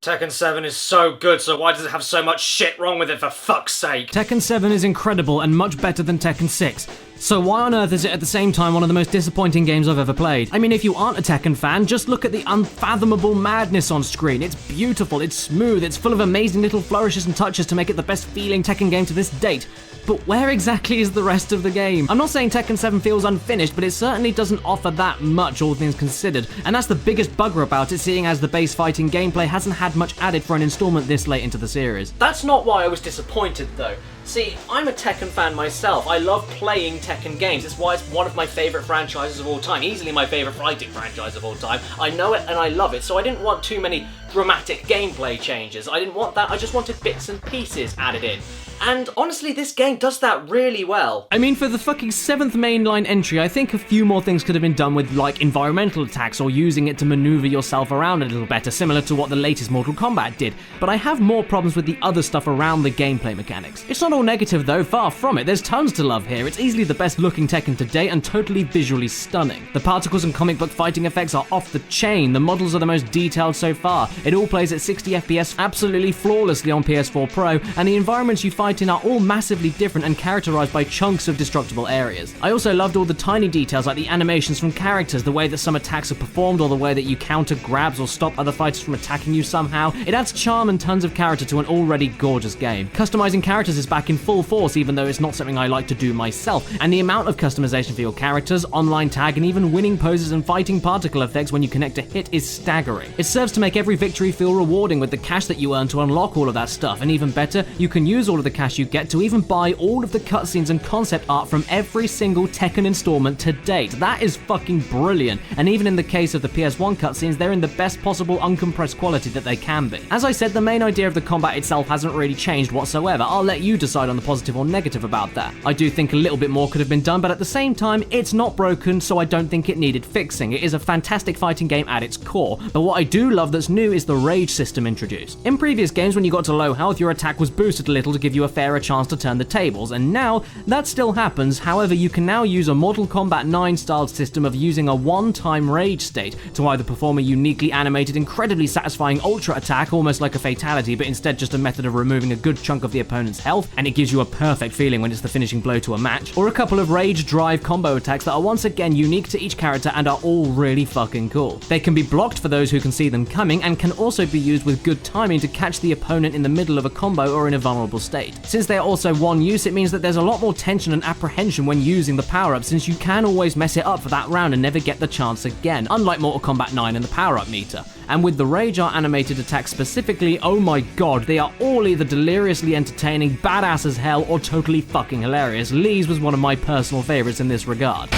Tekken 7 is so good, so why does it have so much shit wrong with it, for fuck's sake? Tekken 7 is incredible and much better than Tekken 6. So why on earth is it at the same time one of the most disappointing games I've ever played? I mean, if you aren't a Tekken fan, just look at the unfathomable madness on screen. It's beautiful, it's smooth, it's full of amazing little flourishes and touches to make it the best feeling Tekken game to this date. But where exactly is the rest of the game? I'm not saying Tekken 7 feels unfinished, but it certainly doesn't offer that much, all things considered. And that's the biggest bugger about it, seeing as the base fighting gameplay hasn't had much added for an installment this late into the series. That's not why I was disappointed, though. See, I'm a Tekken fan myself. I love playing Tekken games. It's why it's one of my favourite franchises of all time. Easily my favourite fighting franchise of all time. I know it and I love it, so I didn't want too many dramatic gameplay changes. I didn't want that, I just wanted bits and pieces added in. And honestly, this game does that really well. I mean, for the fucking 7th mainline entry, I think a few more things could have been done with, like, environmental attacks or using it to maneuver yourself around a little better, similar to what the latest Mortal Kombat did. But I have more problems with the other stuff around the gameplay mechanics. It's not all negative though, far from it. There's tons to love here. It's easily the best looking Tekken to date and totally visually stunning. The particles and comic book fighting effects are off the chain. The models are the most detailed so far. It all plays at 60 FPS absolutely flawlessly on PS4 Pro, and the environments you fight in are all massively different and characterized by chunks of destructible areas. I also loved all the tiny details like the animations from characters, the way that some attacks are performed, or the way that you counter grabs or stop other fighters from attacking you somehow. It adds charm and tons of character to an already gorgeous game. Customizing characters is back in full force, even though it's not something I like to do myself, and the amount of customization for your characters, online tag, and even winning poses and fighting particle effects when you connect a hit is staggering. It serves to make every victory feel rewarding with the cash that you earn to unlock all of that stuff, and even better, you can use all of the cash you get to even buy all of the cutscenes and concept art from every single Tekken installment to date. That is fucking brilliant, and even in the case of the PS1 cutscenes, they're in the best possible uncompressed quality that they can be. As I said, the main idea of the combat itself hasn't really changed whatsoever. I'll let you decide on the positive or negative about that. I do think a little bit more could have been done, but at the same time, it's not broken, so I don't think it needed fixing. It is a fantastic fighting game at its core, but what I do love that's new is the rage system introduced. In previous games, when you got to low health, your attack was boosted a little to give you a fairer chance to turn the tables, and now that still happens. However, you can now use a Mortal Kombat 9 styled system of using a one-time rage state to either perform a uniquely animated, incredibly satisfying ultra attack, almost like a fatality, but instead just a method of removing a good chunk of the opponent's health, and it gives you a perfect feeling when it's the finishing blow to a match, or a couple of rage drive combo attacks that are once again unique to each character and are all really fucking cool. They can be blocked for those who can see them coming, and can also be used with good timing to catch the opponent in the middle of a combo or in a vulnerable state. Since they are also one use, it means that there's a lot more tension and apprehension when using the power-up, since you can always mess it up for that round and never get the chance again, unlike Mortal Kombat 9 and the power-up meter. And with the Rage Art animated attacks specifically, oh my god, they are all either deliriously entertaining, badass as hell, or totally fucking hilarious. Lee's was one of my personal favorites in this regard.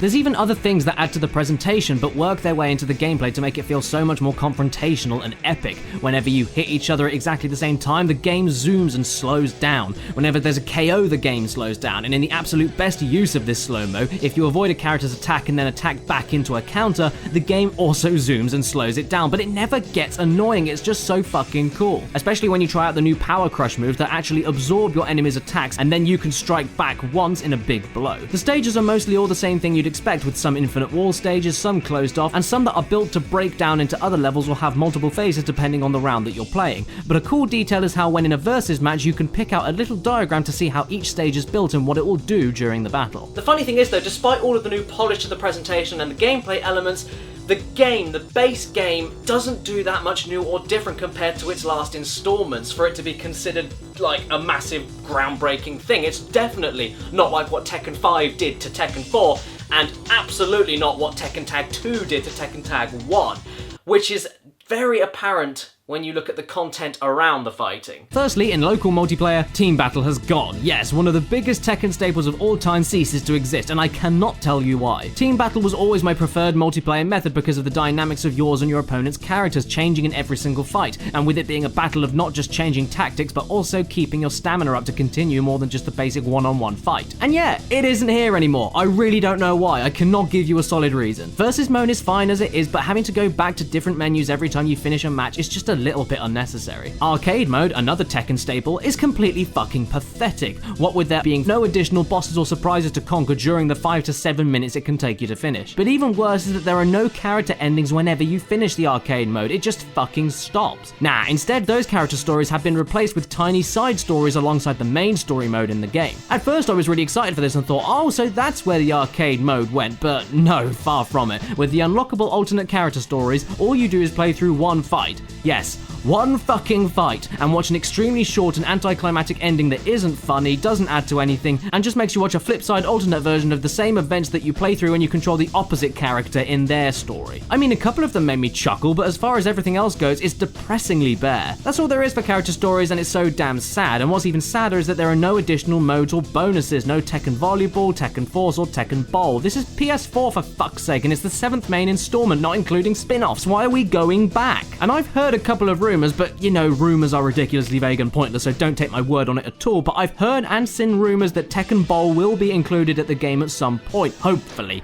There's even other things that add to the presentation but work their way into the gameplay to make it feel so much more confrontational and epic. Whenever you hit each other at exactly the same time, the game zooms and slows down. Whenever there's a KO, the game slows down, and in the absolute best use of this slow-mo, if you avoid a character's attack and then attack back into a counter, the game also zooms and slows it down, but it never gets annoying. It's just so fucking cool. Especially when you try out the new Power Crush moves that actually absorb your enemy's attacks, and then you can strike back once in a big blow. The stages are mostly all the same thing you'd expect, with some infinite wall stages, some closed off, and some that are built to break down into other levels or have multiple phases depending on the round that you're playing. But a cool detail is how when in a versus match you can pick out a little diagram to see how each stage is built and what it will do during the battle. The funny thing is though, despite all of the new polish to the presentation and the gameplay elements, the base game, doesn't do that much new or different compared to its last installments for it to be considered like a massive groundbreaking thing. It's definitely not like what Tekken 5 did to Tekken 4, and absolutely not what Tekken Tag 2 did to Tekken Tag 1, which is very apparent when you look at the content around the fighting. Firstly, in local multiplayer, Team Battle has gone. Yes, one of the biggest Tekken staples of all time ceases to exist, and I cannot tell you why. Team Battle was always my preferred multiplayer method because of the dynamics of yours and your opponent's characters changing in every single fight, and with it being a battle of not just changing tactics, but also keeping your stamina up to continue more than just the basic one-on-one fight. And yeah, it isn't here anymore. I really don't know why. I cannot give you a solid reason. Versus mode is fine as it is, but having to go back to different menus every time you finish a match is just a little bit unnecessary. Arcade mode, another Tekken staple, is completely fucking pathetic, what with there being no additional bosses or surprises to conquer during the 5 to 7 minutes it can take you to finish. But even worse is that there are no character endings whenever you finish the arcade mode, it just fucking stops. Nah, instead those character stories have been replaced with tiny side stories alongside the main story mode in the game. At first I was really excited for this and thought, oh, so that's where the arcade mode went, but no, far from it. With the unlockable alternate character stories, all you do is play through one fight. Yes, one fucking fight, and watch an extremely short and anticlimactic ending that isn't funny, doesn't add to anything, and just makes you watch a flip side alternate version of the same events that you play through when you control the opposite character in their story. I mean, a couple of them made me chuckle, but as far as everything else goes, it's depressingly bare. That's all there is for character stories, and it's so damn sad, and what's even sadder is that there are no additional modes or bonuses, no Tekken Volleyball, Tekken Force, or Tekken Bowl. This is PS4 for fuck's sake, and it's the 7th main installment, not including spin-offs. Why are we going back? And I've heard a couple of rumors, but you know, rumors are ridiculously vague and pointless, so don't take my word on it at all, but I've heard and seen rumors that Tekken Bowl will be included at the game at some point, hopefully,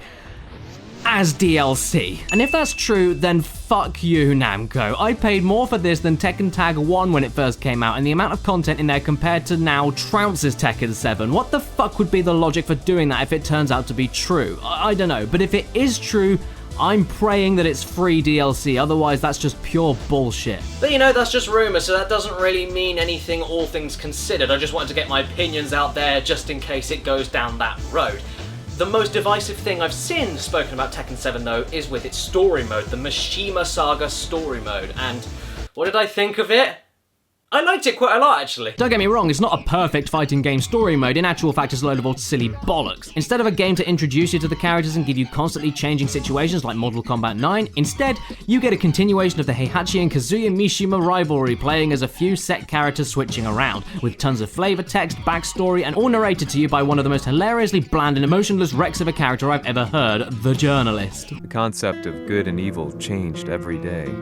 as DLC. And if that's true, then fuck you, Namco. I paid more for this than Tekken Tag 1 when it first came out, and the amount of content in there compared to now trounces Tekken 7. What the fuck would be the logic for doing that if it turns out to be true? I don't know, but if it is true, I'm praying that it's free DLC, otherwise that's just pure bullshit. But you know, that's just rumour, so that doesn't really mean anything, all things considered. I just wanted to get my opinions out there just in case it goes down that road. The most divisive thing I've seen spoken about Tekken 7 though is with its story mode, the Mishima Saga story mode, and what did I think of it? I liked it quite a lot, actually. Don't get me wrong, it's not a perfect fighting game story mode. In actual fact, it's a load of old silly bollocks. Instead of a game to introduce you to the characters and give you constantly changing situations like Mortal Kombat 9, instead, you get a continuation of the Heihachi and Kazuya Mishima rivalry, playing as a few set characters switching around, with tons of flavor text, backstory, and all narrated to you by one of the most hilariously bland and emotionless wrecks of a character I've ever heard, the Journalist. The concept of good and evil changed every day.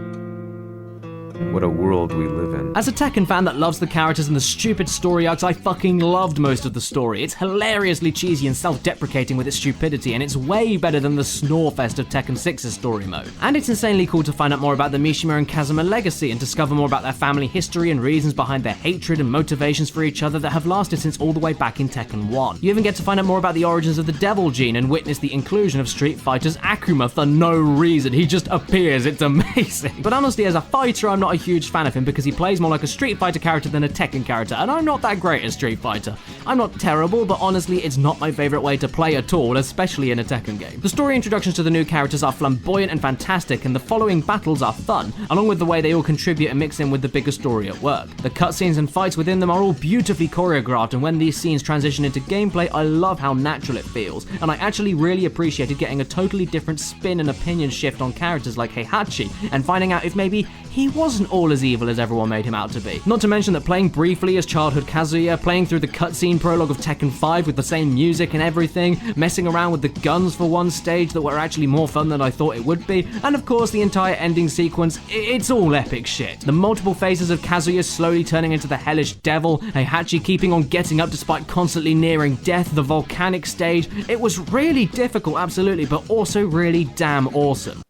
What a world we live in. As a Tekken fan that loves the characters and the stupid story arcs, I fucking loved most of the story. It's hilariously cheesy and self-deprecating with its stupidity, and it's way better than the snorefest of Tekken 6's story mode. And it's insanely cool to find out more about the Mishima and Kazuma legacy and discover more about their family history and reasons behind their hatred and motivations for each other that have lasted since all the way back in Tekken 1. You even get to find out more about the origins of the Devil Gene and witness the inclusion of Street Fighter's Akuma for no reason. He just appears, it's amazing. But honestly, as a fighter, I'm not a huge fan of him because he plays more like a Street Fighter character than a Tekken character, and I'm not that great at Street Fighter. I'm not terrible, but honestly, it's not my favorite way to play at all, especially in a Tekken game. The story introductions to the new characters are flamboyant and fantastic, and the following battles are fun, along with the way they all contribute and mix in with the bigger story at work. The cutscenes and fights within them are all beautifully choreographed, and when these scenes transition into gameplay, I love how natural it feels, and I actually really appreciated getting a totally different spin and opinion shift on characters like Heihachi, and finding out if maybe he wasn't all as evil as everyone made him out to be. Not to mention that playing briefly as childhood Kazuya, playing through the cutscene prologue of Tekken 5 with the same music and everything, messing around with the guns for one stage that were actually more fun than I thought it would be, and of course the entire ending sequence, it's all epic shit. The multiple phases of Kazuya slowly turning into the hellish devil, Heihachi keeping on getting up despite constantly nearing death, the volcanic stage, it was really difficult, absolutely, but also really damn awesome.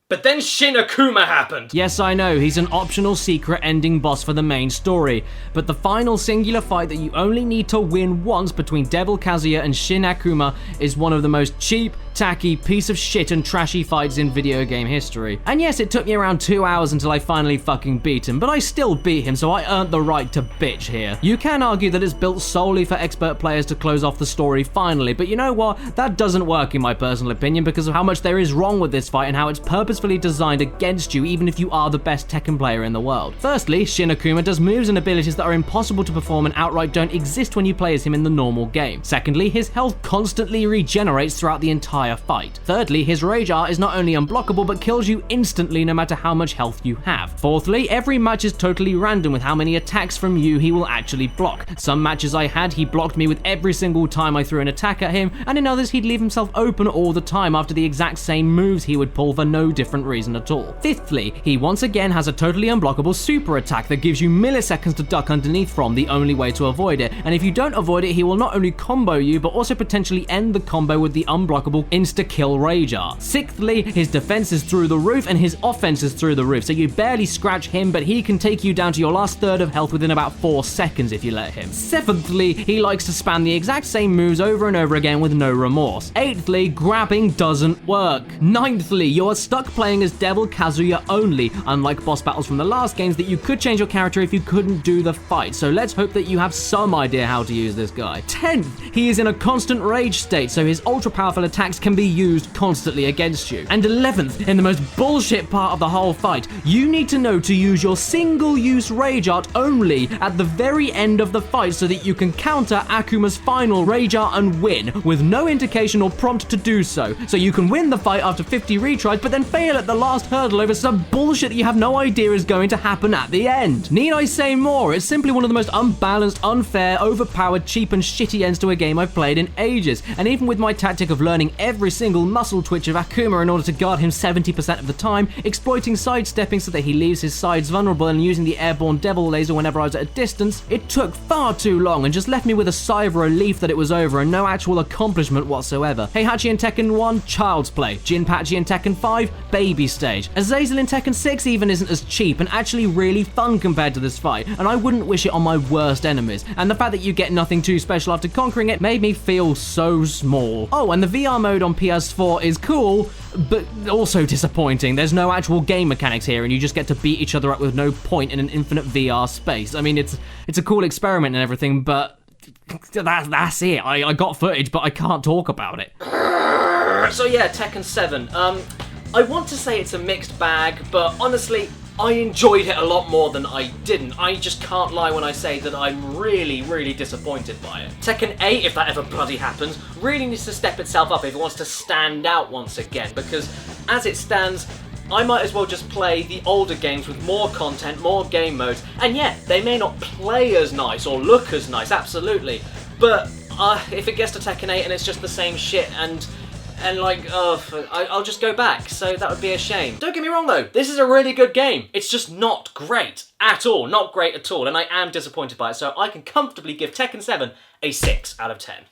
But then Shin Akuma happened! Yes, I know, he's an optional secret ending boss for the main story, but the final singular fight that you only need to win once between Devil Kazuya and Shin Akuma is one of the most cheap, tacky, piece of shit and trashy fights in video game history. And yes, it took me around 2 hours until I finally fucking beat him, but I still beat him, so I earned the right to bitch here. You can argue that it's built solely for expert players to close off the story finally, but you know what? That doesn't work in my personal opinion because of how much there is wrong with this fight and how it's purposefully designed against you even if you are the best Tekken player in the world. Firstly, Shin Akuma does moves and abilities that are impossible to perform and outright don't exist when you play as him in the normal game. Secondly, his health constantly regenerates throughout the entire fight. Thirdly, his rage art is not only unblockable but kills you instantly no matter how much health you have. Fourthly, every match is totally random with how many attacks from you he will actually block. Some matches I had, he blocked me with every single time I threw an attack at him, and in others he'd leave himself open all the time after the exact same moves he would pull for no different different reason at all. Fifthly, he once again has a totally unblockable super attack that gives you milliseconds to duck underneath from, the only way to avoid it, and if you don't avoid it, he will not only combo you, but also potentially end the combo with the unblockable insta-kill rage art. Sixthly, his defense is through the roof and his offense is through the roof, so you barely scratch him, but he can take you down to your last third of health within about 4 seconds if you let him. Seventhly, he likes to spam the exact same moves over and over again with no remorse. Eighthly, grabbing doesn't work. Ninthly, you are stuck playing as Devil Kazuya only, unlike boss battles from the last games that you could change your character if you couldn't do the fight, so let's hope that you have some idea how to use this guy. 10th, he is in a constant rage state, so his ultra powerful attacks can be used constantly against you. And 11th, in the most bullshit part of the whole fight, you need to know to use your single-use rage art only at the very end of the fight so that you can counter Akuma's final rage art and win, with no indication or prompt to do so. So you can win the fight after 50 retries, but then fail at the last hurdle over some bullshit that you have no idea is going to happen at the end. Need I say more? It's simply one of the most unbalanced, unfair, overpowered, cheap and shitty ends to a game I've played in ages, and even with my tactic of learning every single muscle twitch of Akuma in order to guard him 70% of the time, exploiting sidestepping so that he leaves his sides vulnerable and using the airborne devil laser whenever I was at a distance, it took far too long and just left me with a sigh of relief that it was over and no actual accomplishment whatsoever. Heihachi in Tekken 1, child's play. Jinpachi in Tekken 5, baby stage. Azazel in Tekken 6 even isn't as cheap and actually really fun compared to this fight, and I wouldn't wish it on my worst enemies, and the fact that you get nothing too special after conquering it made me feel so small. Oh, and the VR mode on PS4 is cool, but also disappointing. There's no actual game mechanics here and you just get to beat each other up with no point in an infinite VR space. I mean, it's a cool experiment and everything, but that's it. I got footage, but I can't talk about it. So yeah, Tekken 7. I want to say it's a mixed bag, but honestly, I enjoyed it a lot more than I didn't. I just can't lie when I say that I'm really, really disappointed by it. Tekken 8, if that ever bloody happens, really needs to step itself up if it wants to stand out once again, because as it stands, I might as well just play the older games with more content, more game modes, and yeah, they may not play as nice or look as nice, absolutely, but if it gets to Tekken 8 and it's just the same shit and like, I'll just go back, so that would be a shame. Don't get me wrong though, this is a really good game. It's just not great at all, not great at all, and I am disappointed by it, so I can comfortably give Tekken 7 a 6 out of 10.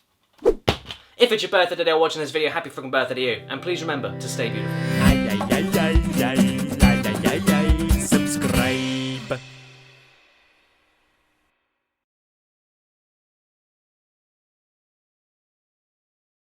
If it's your birthday today or watching this video, happy fucking birthday to you, and please remember to stay beautiful.